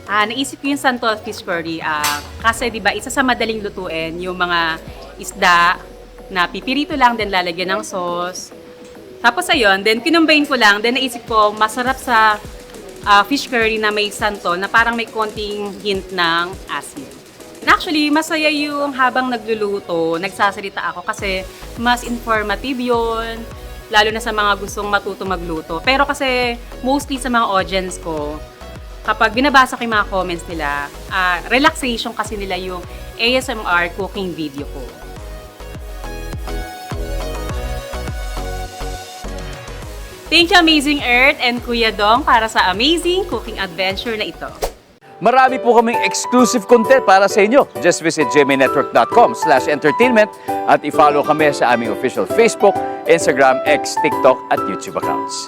Naisip ko yung Santol Fish Curry kasi 'di ba isa sa madaling lutuin yung mga isda na pipirito lang then lalagyan ng sauce. Tapos ayun, then kinumbine ko lang, then naisip ko masarap sa fish curry na may santol na parang may konting hint ng asin. And actually, masaya yung habang nagluluto, nagsasalita ako kasi mas informative yun, lalo na sa mga gustong matuto magluto. Pero kasi mostly sa mga audience ko, kapag binabasa ko yung mga comments nila, relaxation kasi nila yung ASMR cooking video ko. Thank you Amazing Earth and Kuya Dong para sa amazing cooking adventure na ito. Marami po kaming exclusive content para sa inyo. Just visit gmainetwork.com/entertainment at i-follow kami sa aming official Facebook, Instagram, X, TikTok at YouTube accounts.